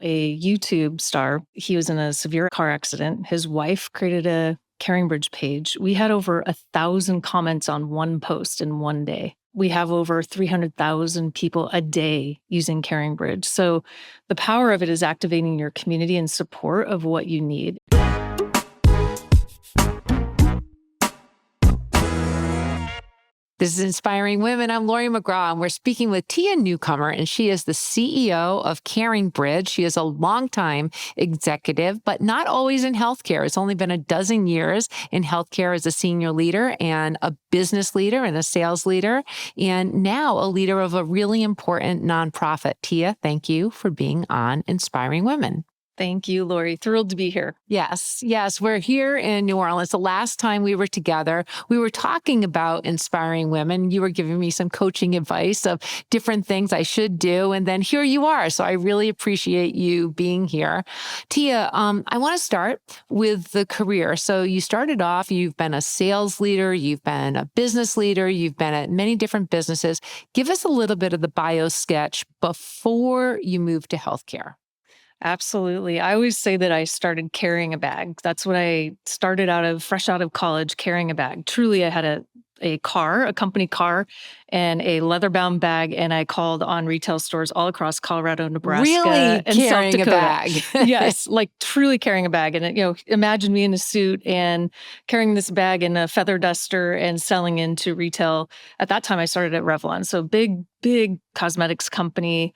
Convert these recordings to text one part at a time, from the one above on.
a YouTube star. He was in a severe car accident. His wife created a CaringBridge page. We had over 1,000 comments on one post in one day. We have over 300,000 people a day using CaringBridge. So the power of it is activating your community in support of what you need. This is Inspiring Women. I'm Laurie McGraw, and we're speaking with Tia Newcomer, and she is the CEO of CaringBridge. She is a longtime executive, but not always in healthcare. It's only been a dozen years in healthcare as a senior leader and a business leader and a sales leader, and now a leader of a really important nonprofit. Tia, thank you for being on Inspiring Women. Thank you, Laurie. Thrilled to be here. Yes. We're here in New Orleans. The last time we were together, we were talking about inspiring women. You were giving me some coaching advice of different things I should do. And then here you are. So I really appreciate you being here. Tia, I want to start with the career. So you started off, you've been a sales leader, you've been a business leader, you've been at many different businesses. Give us a little bit of the bio sketch before you moved to healthcare. Absolutely. I always say that I started carrying a bag. That's what I started fresh out of college, carrying a bag. Truly, I had a company car, and a leather-bound bag, and I called on retail stores all across Colorado, Nebraska, really and South carrying Dakota. A bag. Yes, like truly carrying a bag. And imagine me in a suit and carrying this bag and a feather duster and selling into retail. At that time, I started at Revlon, so big cosmetics company.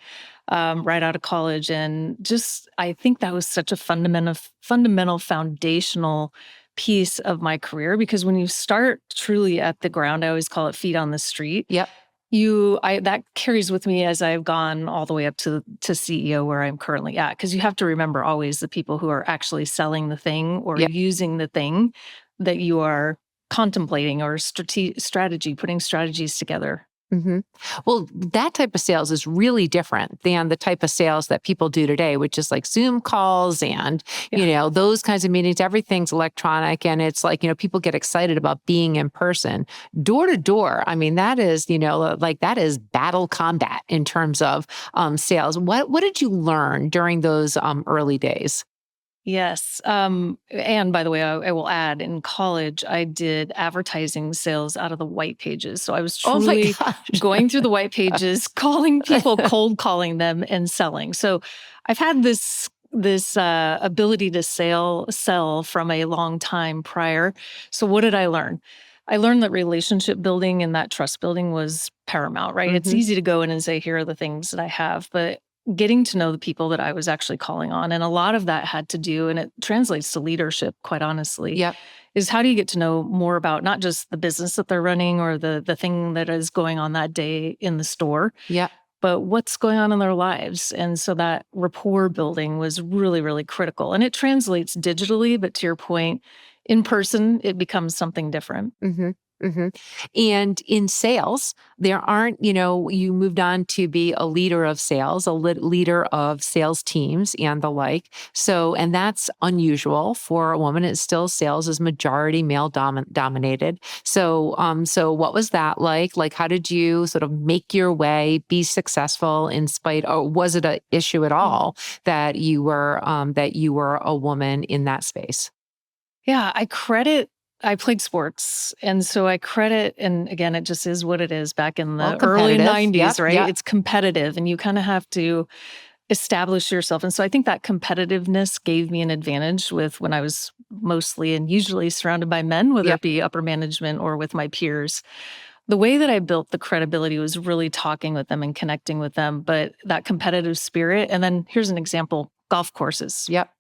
Right out of college. And I think that was such a fundamental foundational piece of my career, because when you start truly at the ground, I always call it feet on the street. Yep. That carries with me as I've gone all the way up to CEO where I'm currently at. Because you have to remember always the people who are actually selling the thing or using the thing that you are contemplating, or putting strategies together. Mm-hmm. Well, that type of sales is really different than the type of sales that people do today, which is like Zoom calls and, those kinds of meetings. Everything's electronic, and it's like, people get excited about being in person. Door to door, I mean, that is, that is battle combat in terms of sales. What did you learn during those early days? Yes. And by the way, I will add, in college, I did advertising sales out of the white pages. So I was truly going through the white pages, calling people, cold calling them, and selling. So I've had this ability to sell from a long time prior. So what did I learn? I learned that relationship building and that trust building was paramount, right? Mm-hmm. It's easy to go in and say, here are the things that I have, but getting to know the people that I was actually calling on. And a lot of that had to do, and it translates to leadership, quite honestly, is how do you get to know more about not just the business that they're running or the thing that is going on that day in the store, but what's going on in their lives. And so that rapport building was really, really critical. And it translates digitally, but to your point, in person, it becomes something different. Mm-hmm. Mm-hmm. And in sales, there aren't, you moved on to be a leader of sales, a leader of sales teams and the like. So, and that's unusual for a woman. It's still, sales is majority male dominated. So, what was that like? Like, how did you sort of make your way, be successful in spite, or was it an issue at all that you were a woman in that space? Yeah, I played sports. And so I credit, and again, it just is what it is back in the early 90s, right? Yep. It's competitive, and you kind of have to establish yourself. And so I think that competitiveness gave me an advantage with when I was mostly and usually surrounded by men, whether it be upper management or with my peers. The way that I built the credibility was really talking with them and connecting with them, but that competitive spirit. And then here's an example, golf courses. Yep.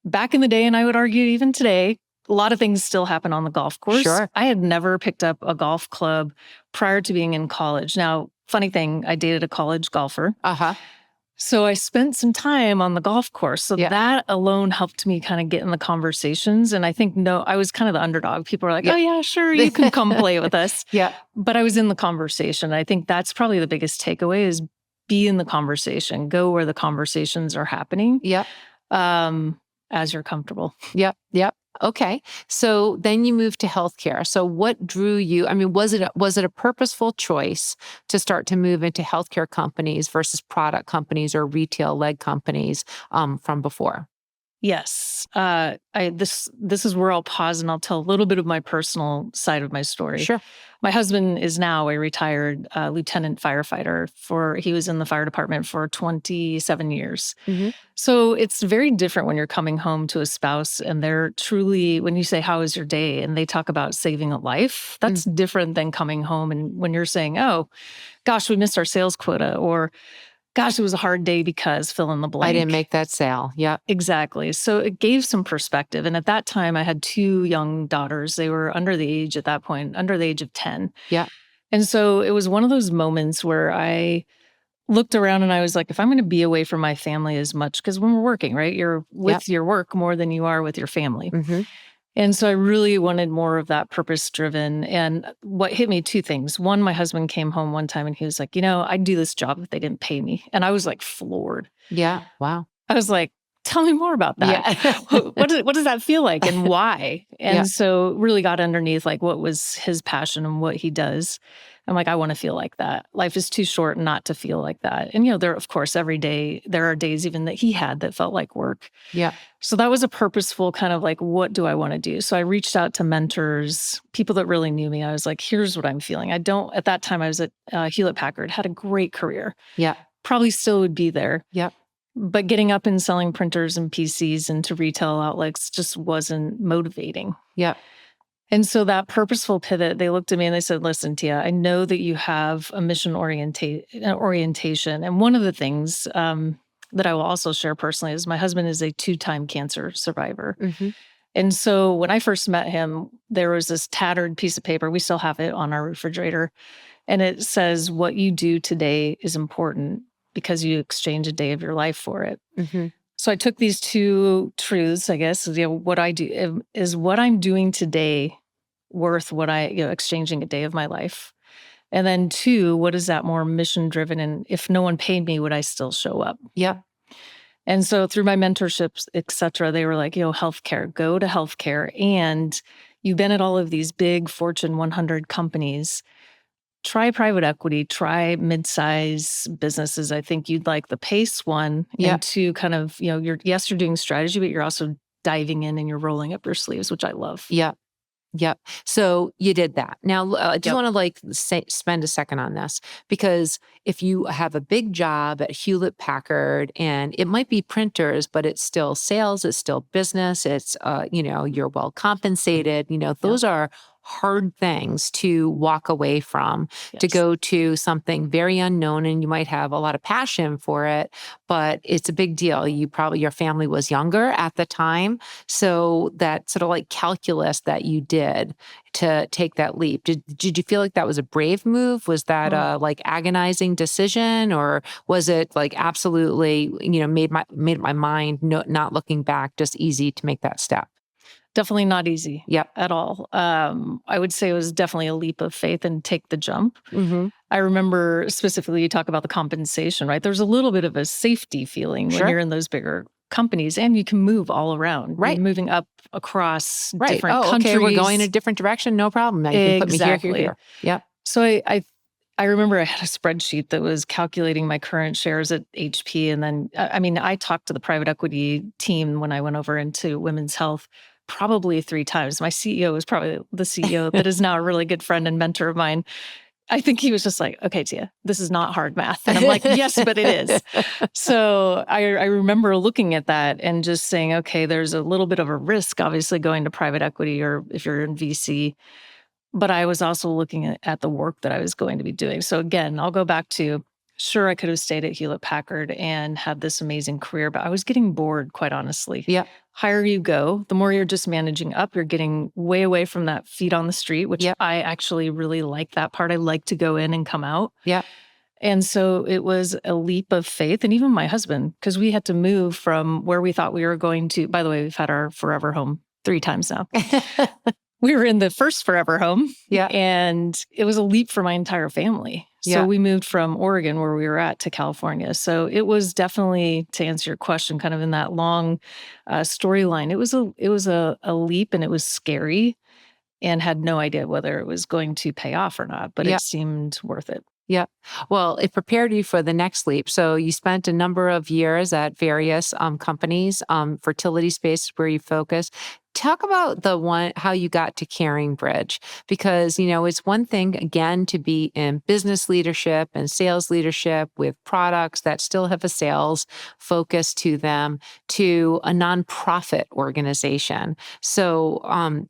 Back in the day, and I would argue even today, a lot of things still happen on the golf course. Sure. I had never picked up a golf club prior to being in college. Now, funny thing, I dated a college golfer. So I spent some time on the golf course. So that alone helped me kind of get in the conversations. And I think, I was kind of the underdog. People were like, oh yeah, sure, you can come play with us. But I was in the conversation. I think that's probably the biggest takeaway is be in the conversation. Go where the conversations are happening. As you're comfortable. Yep. Okay. So then you moved to healthcare. So what drew you? I mean, was it a purposeful choice to start to move into healthcare companies versus product companies or retail led companies from before? Yes. This is where I'll pause and I'll tell a little bit of my personal side of my story. Sure. My husband is now a retired lieutenant firefighter. For he was in the fire department for 27 years. Hmm. So it's very different when you're coming home to a spouse and they're truly, when you say, "How was your day?" and they talk about saving a life, Mm. that's different than coming home and when you're saying, "Oh, gosh, we missed our sales quota," or "Gosh, it was a hard day because fill in the I didn't blank." make that sale. Yeah. Exactly. So it gave some perspective. And at that time, I had two young daughters. They were under the age at that point, under the age of 10. Yeah. And so it was one of those moments where I looked around and I was like, if I'm going to be away from my family as much, because when we're working, right, you're Yeah. with your work more than you are with your family. Hmm. And so I really wanted more of that purpose driven. And what hit me, two things. One, my husband came home one time and he was like, I'd do this job if they didn't pay me. And I was like floored. Yeah. Wow. I was like, tell me more about that. Yeah. What does that feel like and why? Yeah. And so really got underneath like what was his passion and what he does. I'm like, I want to feel like that. Life is too short not to feel like that. And, there, of course, every day, there are days even that he had that felt like work. Yeah. So that was a purposeful kind of like, what do I want to do? So I reached out to mentors, people that really knew me. I was like, here's what I'm feeling. At that time, I was at Hewlett Packard, had a great career, Yeah. probably still would be there. Yeah. But getting up and selling printers and PCs into retail outlets just wasn't motivating. Yeah. And so that purposeful pivot, they looked at me and they said, listen, Tia, I know that you have a mission orientation. And one of the things that I will also share personally is my husband is a 2-time cancer survivor. Hmm. And so when I first met him, there was this tattered piece of paper. We still have it on our refrigerator. And it says, what you do today is important because you exchange a day of your life for it. Hmm. So I took these two truths, I guess, what I do is what I'm doing today worth what exchanging a day of my life. And then two, what is that more mission driven? And if no one paid me, would I still show up? Yeah. And so through my mentorships, et cetera, they were like, healthcare, go to healthcare. And you've been at all of these big Fortune 100 companies. Try private equity, try mid-size businesses. I think you'd like the pace one. Yeah. And two, kind of, you're doing strategy, but you're also diving in and you're rolling up your sleeves, which I love. Yeah. Yep. So you did that. Now, I just Yep. want to spend a second on this because if you have a big job at Hewlett Packard and it might be printers, but it's still sales, it's still business, it's, you're well compensated, those are hard things to walk away from, to Yes. go to something very unknown and you might have a lot of passion for it, but it's a big deal. Your family was younger at the time. So that sort of like calculus that you did to take that leap, did you feel like that was a brave move? Was that a like agonizing decision, or was it like absolutely, made my mind not looking back, just easy to make that step? Definitely not easy. Yep. At all. I would say it was definitely a leap of faith and take the jump. Mm-hmm. I remember specifically you talk about the compensation, right? There's a little bit of a safety feeling when Sure. you're in those bigger companies and you can move all around. Right. You're moving up across Right. different countries. Okay, we're going a different direction. No problem. Now you can put me here, here, Exactly. here. Yep. So I remember I had a spreadsheet that was calculating my current shares at HP. And then, I talked to the private equity team when I went over into women's health probably 3 times. My CEO was probably the CEO that is now a really good friend and mentor of mine. I think he was just like, okay, Tia, this is not hard math. And I'm like, yes, but it is. So I remember looking at that and just saying, okay, there's a little bit of a risk, obviously, going to private equity or if you're in VC. But I was also looking at the work that I was going to be doing. So again, I'll go back to, sure, I could have stayed at Hewlett Packard and had this amazing career, but I was getting bored, quite honestly. Yep. Higher you go, the more you're just managing up, you're getting way away from that feet on the street, which Yep. I actually really like that part. I like to go in and come out. Yep. And so it was a leap of faith. And even my husband, because we had to move from where we thought we were going to, by the way, we've had our forever home 3 times now. we were in the first forever home. Yeah. And it was a leap for my entire family. So we moved from Oregon, where we were at, to California. So it was definitely, to answer your question, kind of in that long storyline, it was a leap, and it was scary, and had no idea whether it was going to pay off or not, but it seemed worth it. Yeah. Well, it prepared you for the next leap. So you spent a number of years at various companies, fertility space where you focus. Talk about how you got to CaringBridge, because, it's one thing, again, to be in business leadership and sales leadership with products that still have a sales focus to them, to a nonprofit organization. So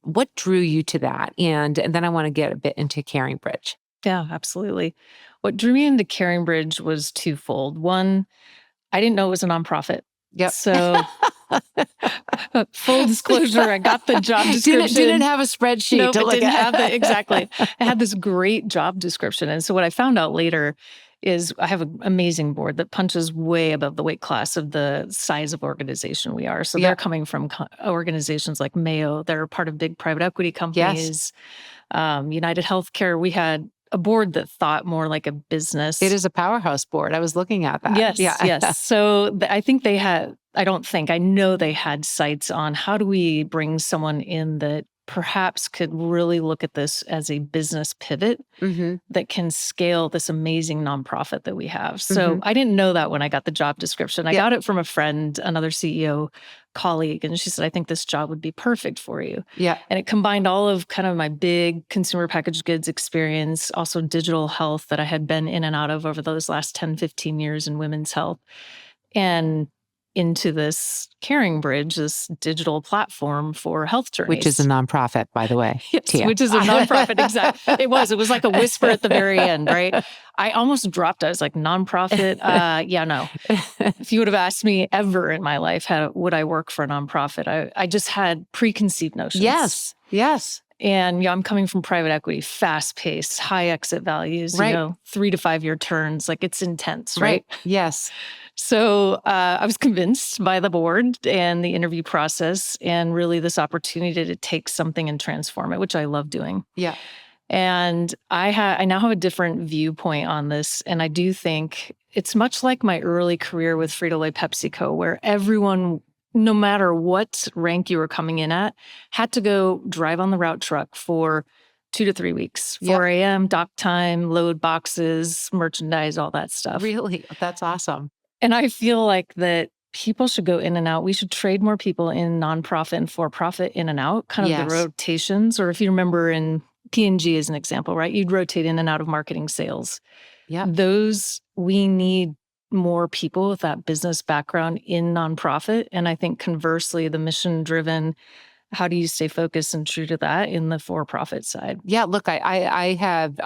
what drew you to that? And then I want to get a bit into CaringBridge. Yeah, absolutely. What drew me into CaringBridge was twofold. One, I didn't know it was a nonprofit. Yep. So full disclosure, I got the job description. Didn't have a spreadsheet. Nope, to it look didn't at. have that. Exactly. I had this great job description. And so what I found out later is I have an amazing board that punches way above the weight class of the size of organization we are. So they're coming from organizations like Mayo. They're part of big private equity companies. United Healthcare. We had a board that thought more like a business. It is a powerhouse board. I was looking at that. Yes, yes. So I think I know they had sights on how do we bring someone in that perhaps could really look at this as a business pivot that can scale this amazing nonprofit that we have. So I didn't know that when I got the job description. I got it from a friend, another CEO colleague, and she said, I think this job would be perfect for you. Yeah. And it combined all of kind of my big consumer packaged goods experience, also digital health that I had been in and out of over those last 10, 15 years in women's health, and into this CaringBridge, this digital platform for health journeys. Which is a nonprofit, by the way. Yes, Tia. which is a nonprofit. Exactly. It was like a whisper at the very end, right? I almost dropped. I was like, nonprofit? Yeah, no. If you would have asked me ever in my life, would I work for a nonprofit? I just had preconceived notions. Yes. And I'm coming from private equity, fast paced, high exit values, 3 to 5 year turns. Like, it's intense, right? Yes. So I was convinced by the board and the interview process, and really this opportunity to take something and transform it, which I love doing. Yeah. And I now have a different viewpoint on this. And I do think it's much like my early career with Frito-Lay PepsiCo, where everyone, no matter what rank you were coming in at, had to go drive on the route truck for 2 to 3 weeks, 4 a.m., dock time, load boxes, merchandise, all that stuff. Really? That's awesome. And I feel like that people should go in and out. We should trade more people in nonprofit and for-profit in and out, kind of the rotations. Or if you remember in P&G as an example, right? You'd rotate in and out of marketing, sales. Yeah. We need more people with that business background in nonprofit. And I think conversely, the mission-driven, how do you stay focused and true to that in the for-profit side? Yeah, look, I have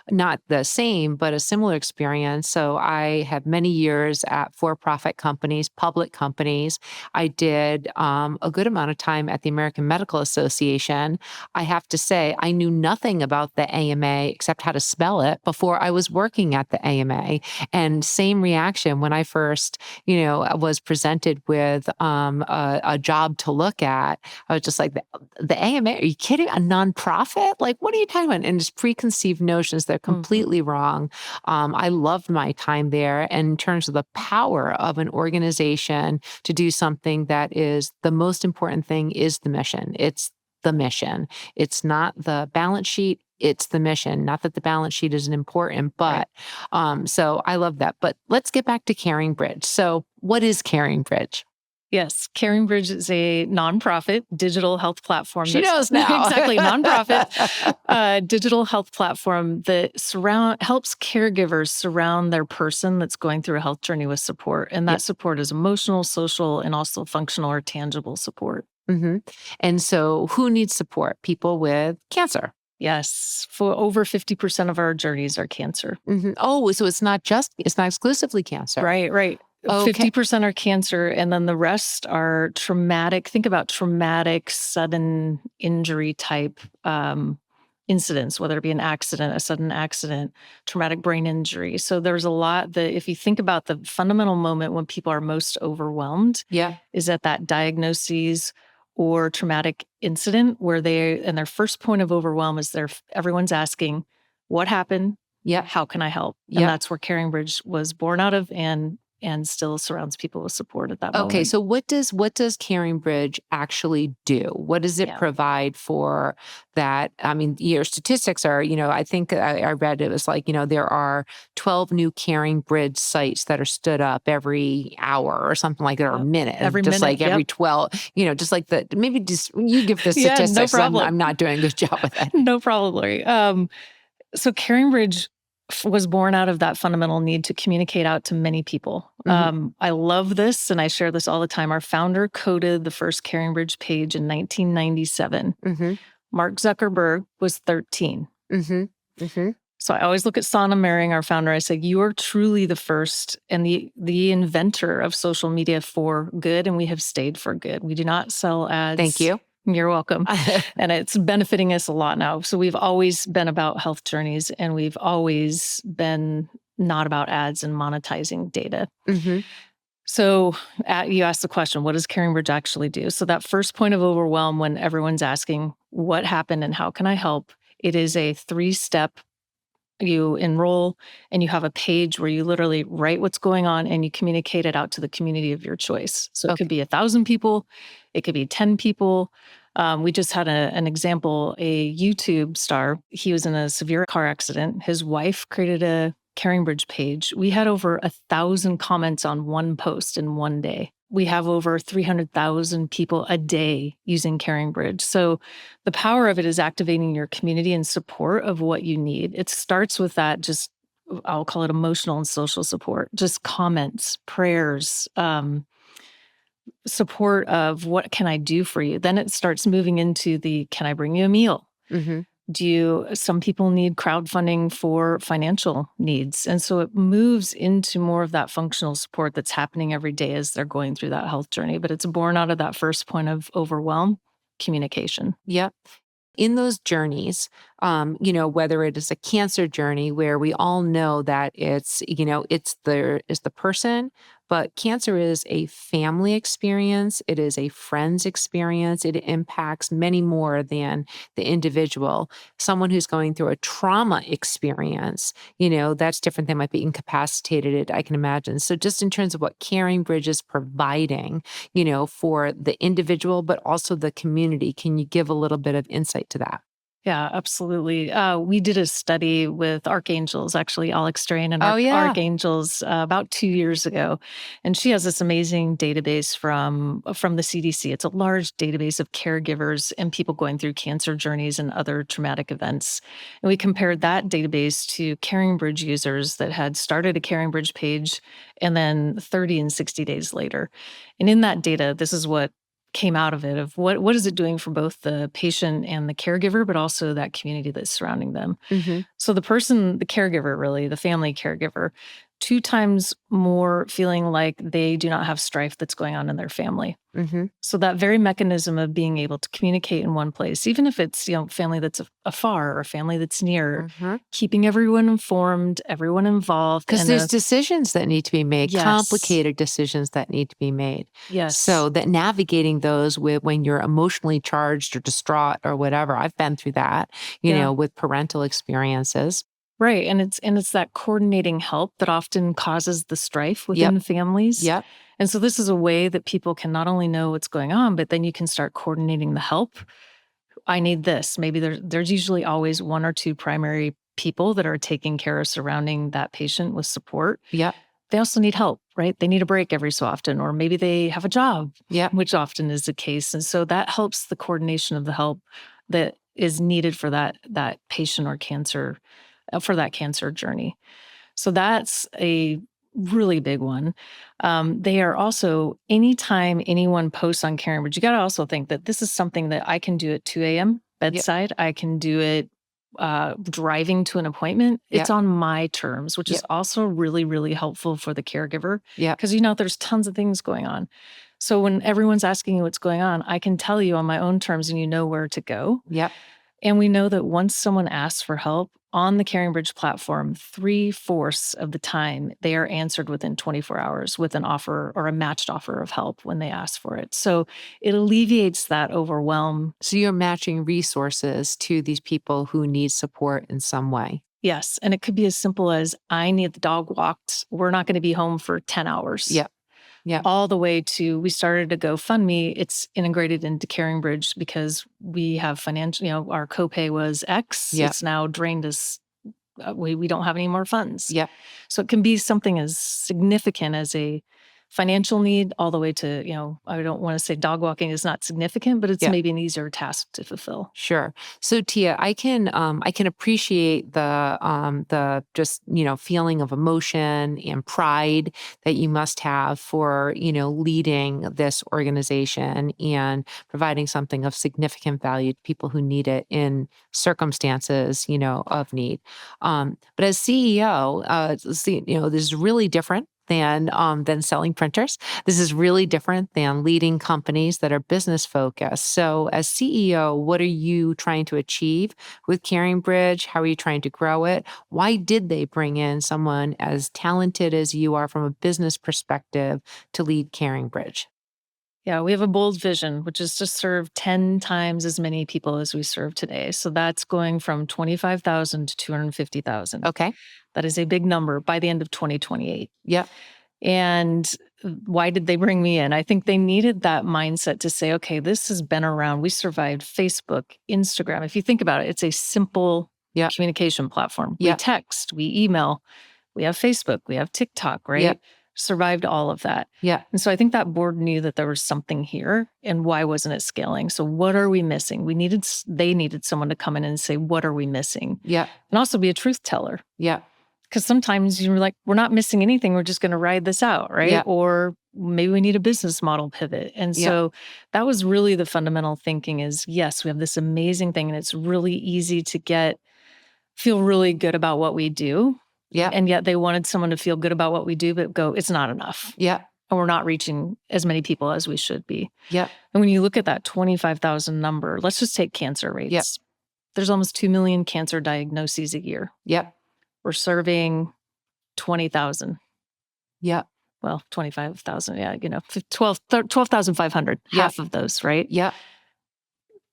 not the same, but a similar experience. So I have many years at for-profit companies, public companies. I did a good amount of time at the American Medical Association. I have to say, I knew nothing about the AMA except how to spell it before I was working at the AMA. And same reaction when I first, was presented with a job to look at. I was just like, the AMA, are you kidding? A nonprofit? Like, what are you talking about? And just preconceived notions, they're completely wrong. I loved my time there. And in terms of the power of an organization to do something that is the most important thing is the mission. It's the mission. It's not the balance sheet. It's the mission. Not that the balance sheet isn't important, but so I love that. But let's get back to CaringBridge. So what is CaringBridge? Yes, CaringBridge is a nonprofit digital health platform. She knows now. Exactly, nonprofit digital health platform that helps caregivers surround their person that's going through a health journey with support. And that support is emotional, social, and also functional or tangible support. And so who needs support? People with cancer. Yes, for over 50% of our journeys are cancer. Oh, so it's not exclusively cancer. Right. Okay. 50% are cancer, and then the rest are traumatic. Think about traumatic, sudden injury type incidents, whether it be an accident, a sudden accident, traumatic brain injury. So there's a lot that if you think about the fundamental moment when people are most overwhelmed, is at that diagnoses or traumatic incident where and their first point of overwhelm is everyone's asking, what happened? Yep. How can I help? Yep. And that's where CaringBridge was born out of and still surrounds people with support at that moment. Okay, so what does CaringBridge actually do? What does it provide for that? I mean, your statistics are, I think I read it was like, there are 12 new CaringBridge sites that are stood up every hour or something like that, or minute, every just minute, like every 12, just like maybe just you give the statistics. No problem. I'm not doing a good job with it. No problem, Laurie. So CaringBridge was born out of that fundamental need to communicate out to many people. I love this, and I share this all the time. Our founder coded the first CaringBridge page in 1997. Mark Zuckerberg was 13. So I always look at Sana Maring, our founder. I say, you are truly the first and the inventor of social media for good, and we have stayed for good. We do not sell ads. Thank you. You're welcome. And it's benefiting us a lot now. So we've always been about health journeys, and we've always been not about ads and monetizing data. So you asked the question, what does CaringBridge actually do? So that first point of overwhelm, when everyone's asking what happened and how can I help, it is a 3-step. You enroll and you have a page where you literally write what's going on and you communicate it out to the community of your choice. So it could be 1,000 people, it could be 10 people. We just had an example, a YouTube star. He was in a severe car accident. His wife created a CaringBridge page. We had over 1,000 comments on one post in one day. We have over 300,000 people a day using CaringBridge. So the power of it is activating your community in support of what you need. It starts with that, just I'll call it emotional and social support, just comments, prayers, support of what can I do for you? Then it starts moving into can I bring you a meal? Some people need crowdfunding for financial needs. And so it moves into more of that functional support that's happening every day as they're going through that health journey. But it's born out of that first point of overwhelm, communication. Yep. In those journeys, whether it is a cancer journey where we all know that it's the person, but cancer is a family experience. It is a friend's experience. It impacts many more than the individual. Someone who's going through a trauma experience, that's different. They might be incapacitated, I can imagine. So just in terms of what CaringBridge is providing, for the individual, but also the community, can you give a little bit of insight to that? Yeah, absolutely. We did a study with Archangels, actually, Alex Strain and Archangels about 2 years ago. And she has this amazing database from the CDC. It's a large database of caregivers and people going through cancer journeys and other traumatic events. And we compared that database to CaringBridge users that had started a CaringBridge page and then 30 and 60 days later. And in that data, this is what came out of it, of what is it doing for both the patient and the caregiver, but also that community that's surrounding them. So the caregiver, really, the family caregiver, 2 times more feeling like they do not have strife that's going on in their family. So that very mechanism of being able to communicate in one place, even if it's family that's afar or family that's near, keeping everyone informed, everyone involved. Because there's decisions that need to be made, complicated decisions that need to be made. Yes. So that navigating those when you're emotionally charged or distraught or whatever, I've been through that, with parental experiences. Right. And it's that coordinating help that often causes the strife within families. Yep. And so this is a way that people can not only know what's going on, but then you can start coordinating the help. I need this. Maybe there's usually always 1 or 2 primary people that are taking care of surrounding that patient with support. Yep. They also need help, right? They need a break every so often, or maybe they have a job, which often is the case. And so that helps the coordination of the help that is needed for that patient or cancer, for that cancer journey. So that's a really big one. They are also, anytime anyone posts on CaringBridge, you got to also think that this is something that I can do at 2 a.m. bedside. I can do it driving to an appointment. It's on my terms, which is also really, really helpful for the caregiver. Because there's tons of things going on. So when everyone's asking you what's going on, I can tell you on my own terms and you know where to go. And we know that once someone asks for help, on the CaringBridge platform, 3/4 of the time, they are answered within 24 hours with an offer or a matched offer of help when they ask for it. So it alleviates that overwhelm. So you're matching resources to these people who need support in some way. Yes. And it could be as simple as I need the dog walked. We're not going to be home for 10 hours. Yep. Yeah. All the way to we started a GoFundMe. It's integrated into CaringBridge because we have financial, our copay was X. Yep. It's now drained us. We don't have any more funds. Yep. So it can be something as significant as a financial need all the way to, I don't want to say dog walking is not significant, but it's maybe an easier task to fulfill. Sure. So Tia, I can appreciate the just, feeling of emotion and pride that you must have for, leading this organization and providing something of significant value to people who need it in circumstances, of need. But as CEO, this is really different than selling printers. This is really different than leading companies that are business focused. So as CEO, what are you trying to achieve with CaringBridge? How are you trying to grow it? Why did they bring in someone as talented as you are from a business perspective to lead CaringBridge? Yeah, we have a bold vision, which is to serve 10 times as many people as we serve today. So that's going from 25,000 to 250,000. Okay. That is a big number by the end of 2028. Yep. And why did they bring me in? I think they needed that mindset to say, okay, this has been around. We survived Facebook, Instagram. If you think about it, it's a simple communication platform. We text, we email, we have Facebook, we have TikTok, right? Yep. Survived all of that. Yeah. And so I think that board knew that there was something here and why wasn't it scaling? So what are we missing? They needed someone to come in and say, what are we missing? Yeah. And also be a truth teller. Yeah. Because sometimes you're like, we're not missing anything. We're just going to ride this out, right? Yeah. Or maybe we need a business model pivot. And so that was really the fundamental thinking is, yes, we have this amazing thing and it's really easy to feel really good about what we do. Yeah. And yet they wanted someone to feel good about what we do, but go, it's not enough. Yeah. And we're not reaching as many people as we should be. Yeah. And when you look at that 25,000 number, let's just take cancer rates. Yep. There's almost 2 million cancer diagnoses a year. Yep. We're serving 20,000. Yeah. Well, 25,000. 12,500, half of those, right? Yeah.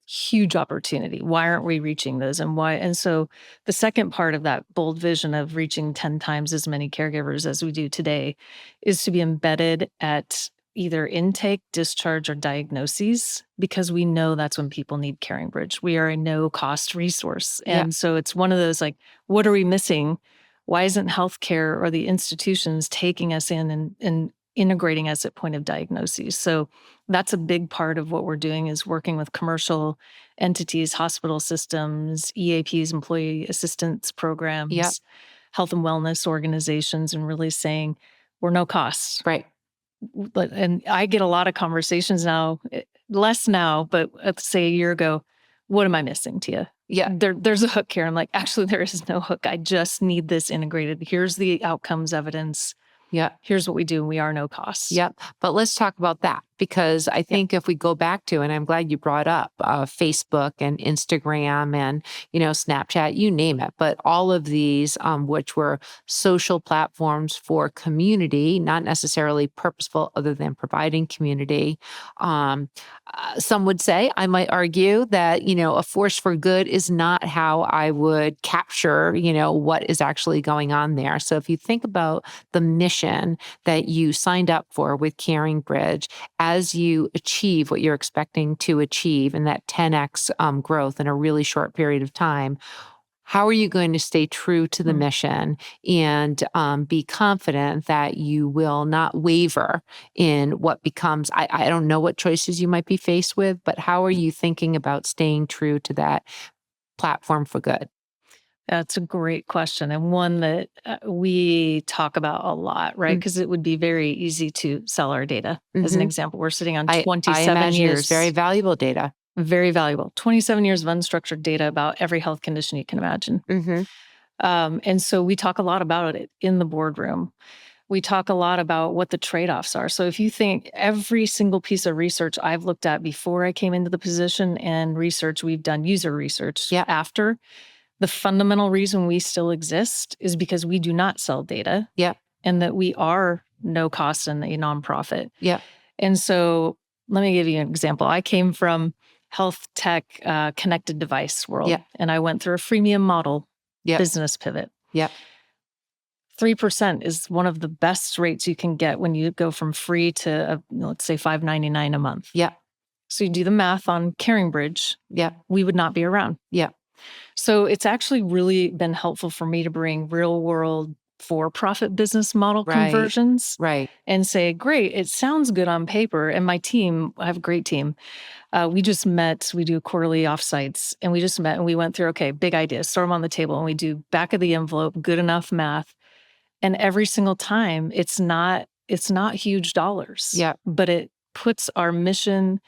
Huge opportunity. Why aren't we reaching those? And why? And so the second part of that bold vision of reaching 10 times as many caregivers as we do today is to be embedded at either intake, discharge, or diagnoses, because we know that's when people need CaringBridge. We are a no-cost resource. And so it's one of those like, what are we missing? Why isn't healthcare or the institutions taking us in and integrating us at point of diagnosis? So that's a big part of what we're doing is working with commercial entities, hospital systems, EAPs, employee assistance programs, health and wellness organizations, and really saying we're no cost. Right. And I get a lot of conversations now, less now, but let's say a year ago, what am I missing, Tia? Yeah. There's a hook here. I'm like, actually, there is no hook. I just need this integrated. Here's the outcomes evidence. Yeah. Here's what we do. And we are no cost. Yep. But let's talk about that because I think if we go back to, and I'm glad you brought up Facebook and Instagram and, Snapchat, you name it, but all of these, which were social platforms for community, not necessarily purposeful other than providing community. Some would say, I might argue that, a force for good is not how I would capture, what is actually going on there. So if you think about the mission that you signed up for with CaringBridge, as you achieve what you're expecting to achieve in that 10x growth in a really short period of time, how are you going to stay true to the mission and be confident that you will not waver in what becomes, I don't know what choices you might be faced with, but how are you thinking about staying true to that platform for good? That's a great question, and one that we talk about a lot, right? Because it would be very easy to sell our data. As an example, we're sitting on 27 I imagine years. It's very valuable data. Very valuable. 27 years of unstructured data about every health condition you can imagine. And so we talk a lot about it in the boardroom. We talk a lot about what the trade-offs are. So if you think every single piece of research I've looked at before I came into the position and research we've done, user research after, The fundamental reason we still exist is because we do not sell data. Yep. And that we are no cost and a nonprofit. Yep. And so let me give you an example. I came from health tech, connected device world, and I went through a freemium model business pivot. Yep. 3% is one of the best rates you can get when you go from free to, let's say, $5.99 a month. Yep. So you do the math on CaringBridge. Yep. We would not be around. Yep. So it's actually really been helpful for me to bring real world for-profit business model conversions. Right. And say, great, it sounds good on paper. And my team, I have a great team. We just met, we do quarterly offsites, and we just met and we went through, okay, big ideas, throw them on the table, and we do back of the envelope, good enough math. And every single time it's not huge dollars, but it puts our mission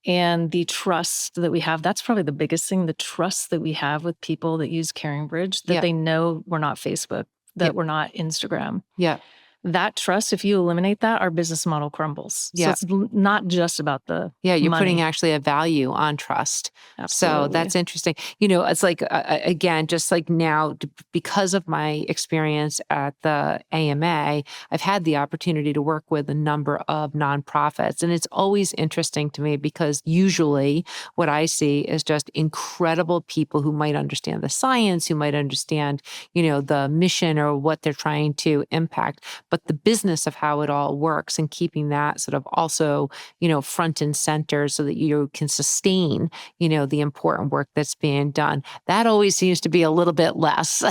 and the trust that we have. That's probably the biggest thing, the trust that we have with people that use CaringBridge, that they know we're not Facebook, that we're not Instagram. Yeah. That trust, if you eliminate that, our business model crumbles. So it's not just about the you're money. putting actually a value on trust. Absolutely. So that's interesting. It's like, again, just like now, because of my experience at the AMA, I've had the opportunity to work with a number of nonprofits. And it's always interesting to me because usually what I see is just incredible people who might understand the science, who might understand, the mission or what they're trying to impact. But the business of how it all works and keeping that sort of also, front and center so that you can sustain, the important work that's being done. That always seems to be a little bit less,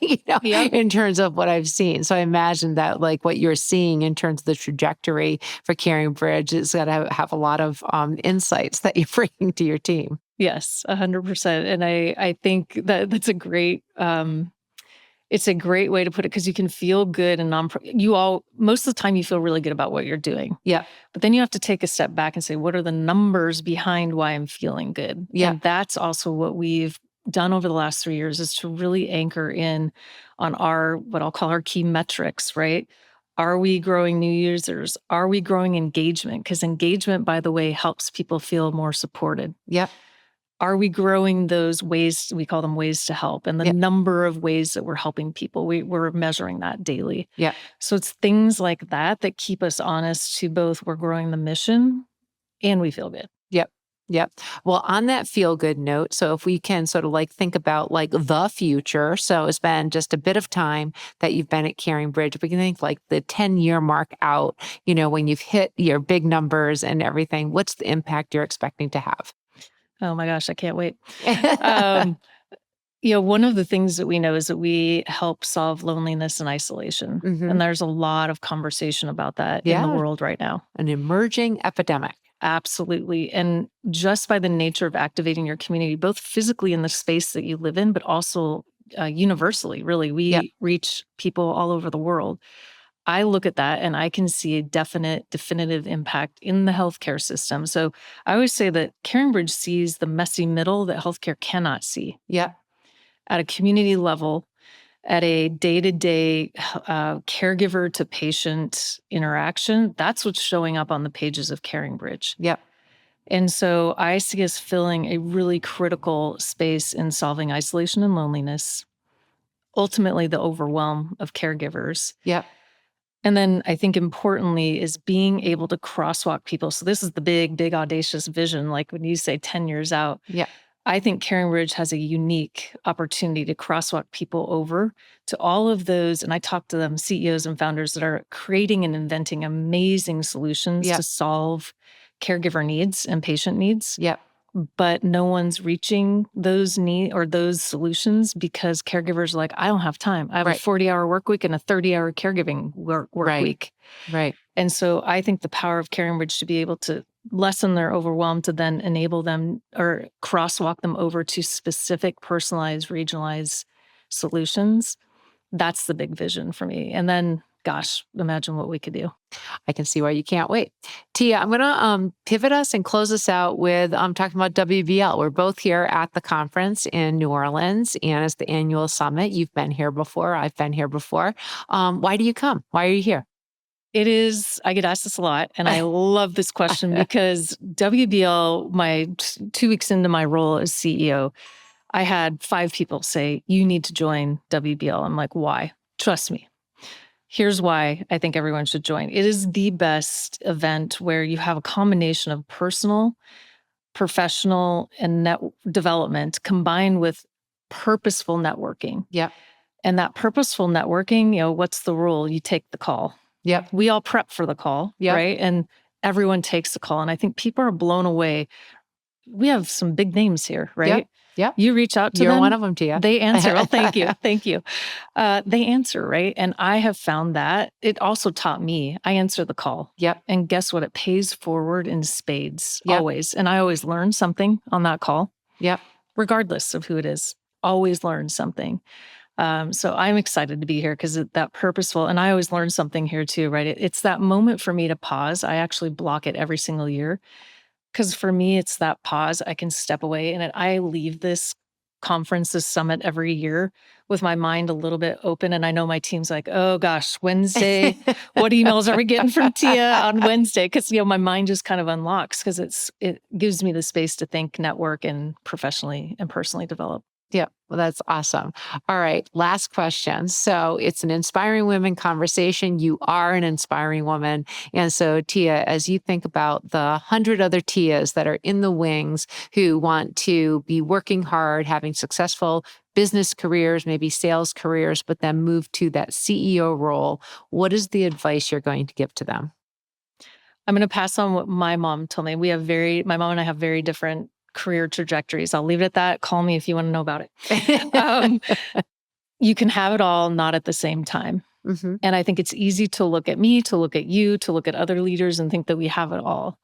in terms of what I've seen. So I imagine that like what you're seeing in terms of the trajectory for CaringBridge is going to have a lot of insights that you're bringing to your team. Yes, 100%. And I think that that's a great, it's a great way to put it because you can feel good and most of the time you feel really good about what you're doing. Yeah. But then you have to take a step back and say, what are the numbers behind why I'm feeling good? Yeah. And that's also what we've done over the last 3 years is to really anchor in on what I'll call our key metrics, right? Are we growing new users? Are we growing engagement? Because engagement, by the way, helps people feel more supported. Yep. Are we growing those ways? We call them ways to help, and the number of ways that we're helping people. We're measuring that daily. Yeah. So it's things like that keep us honest to both we're growing the mission and we feel good. Yep. Yep. Well, on that feel good note, so if we can sort of like think about like the future. So it's been just a bit of time that you've been at CaringBridge. We can think like the 10-year mark out, when you've hit your big numbers and everything, what's the impact you're expecting to have? Oh my gosh, I can't wait. One of the things that we know is that we help solve loneliness and isolation. Mm-hmm. And there's a lot of conversation about that in the world right now. An emerging epidemic. Absolutely. And just by the nature of activating your community, both physically in the space that you live in, but also universally, really, we reach people all over the world. I look at that and I can see a definitive impact in the healthcare system. So I always say that CaringBridge sees the messy middle that healthcare cannot see. Yeah. At a community level, at a day-to-day caregiver to patient interaction, that's what's showing up on the pages of CaringBridge. Yep. And so I see us filling a really critical space in solving isolation and loneliness, ultimately the overwhelm of caregivers. Yep. And then I think importantly is being able to crosswalk people. So this is the big, big audacious vision. Like when you say 10 years out, I think CaringBridge has a unique opportunity to crosswalk people over to all of those. And I talk to them, CEOs and founders that are creating and inventing amazing solutions to solve caregiver needs and patient needs. Yep. But no one's reaching those needs or those solutions because caregivers are like, I don't have time. I have a 40-hour work week and a 30-hour caregiving work week. Right. And so I think the power of CaringBridge to be able to lessen their overwhelm to then enable them or crosswalk them over to specific, personalized, regionalized solutions. That's the big vision for me. And then, gosh, imagine what we could do. I can see why you can't wait. Tia, I'm going to pivot us and close us out with talking about WBL. We're both here at the conference in New Orleans, and it's the annual summit. You've been here before. I've been here before. Why do you come? Why are you here? It is, I get asked this a lot, and I love this question because WBL, my 2 weeks into my role as CEO, I had 5 people say, you need to join WBL. I'm like, why? Trust me. Here's why I think everyone should join. It is the best event where you have a combination of personal, professional, and net development combined with purposeful networking. Yep. And that purposeful networking, what's the rule? You take the call. Yep. We all prep for the call, right? And everyone takes the call. And I think people are blown away. We have some big names here, right? Yep. You reach out to them. You're one of them, Tia. They answer. Oh, thank you. Thank you. They answer, right? And I have found that it also taught me, I answer the call. Yep. And guess what? It pays forward in spades, always. And I always learn something on that call. Yep. Regardless of who it is, always learn something. So I'm excited to be here because that purposeful, and I always learn something here too, right? It's that moment for me to pause. I actually block it every single year. Because for me, it's that pause. I can step away and I leave this conference, this summit every year with my mind a little bit open. And I know my team's like, oh gosh, Wednesday, what emails are we getting from Tia on Wednesday? Because, my mind just kind of unlocks because it gives me the space to think, network, and professionally and personally develop. Yeah, well, that's awesome. All right, last question. So it's an inspiring women conversation. You are an inspiring woman. And so, Tia, as you think about the 100 other Tias that are in the wings who want to be working hard, having successful business careers, maybe sales careers, but then move to that CEO role, what is the advice you're going to give to them? I'm going to pass on what my mom told me. My mom and I have very different career trajectories. I'll leave it at that. Call me if you want to know about it. You can have it all, not at the same time. Mm-hmm. And I think it's easy to look at me, to look at you, to look at other leaders and think that we have it all.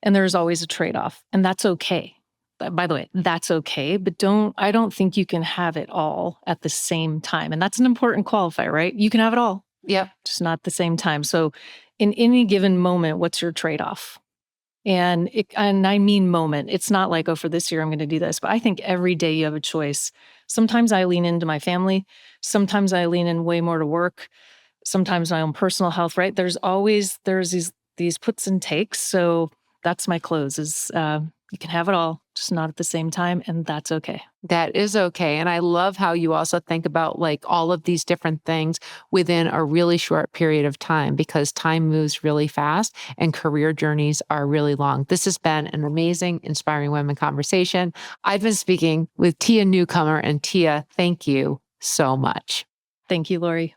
And there's always a trade-off. And that's okay. By the way, that's okay. But I don't think you can have it all at the same time. And that's an important qualifier, right? You can have it all. Yep. Just not at the same time. So in any given moment, what's your trade-off? And I mean moment. It's not like, oh, for this year, I'm going to do this. But I think every day you have a choice. Sometimes I lean into my family. Sometimes I lean in way more to work. Sometimes my own personal health, right? There's these puts and takes. So that's my close is you can have it all, just not at the same time. And that's okay. That is okay. And I love how you also think about like all of these different things within a really short period of time because time moves really fast and career journeys are really long. This has been an amazing, inspiring women conversation. I've been speaking with Tia Newcomer, and Tia, thank you so much. Thank you, Laurie.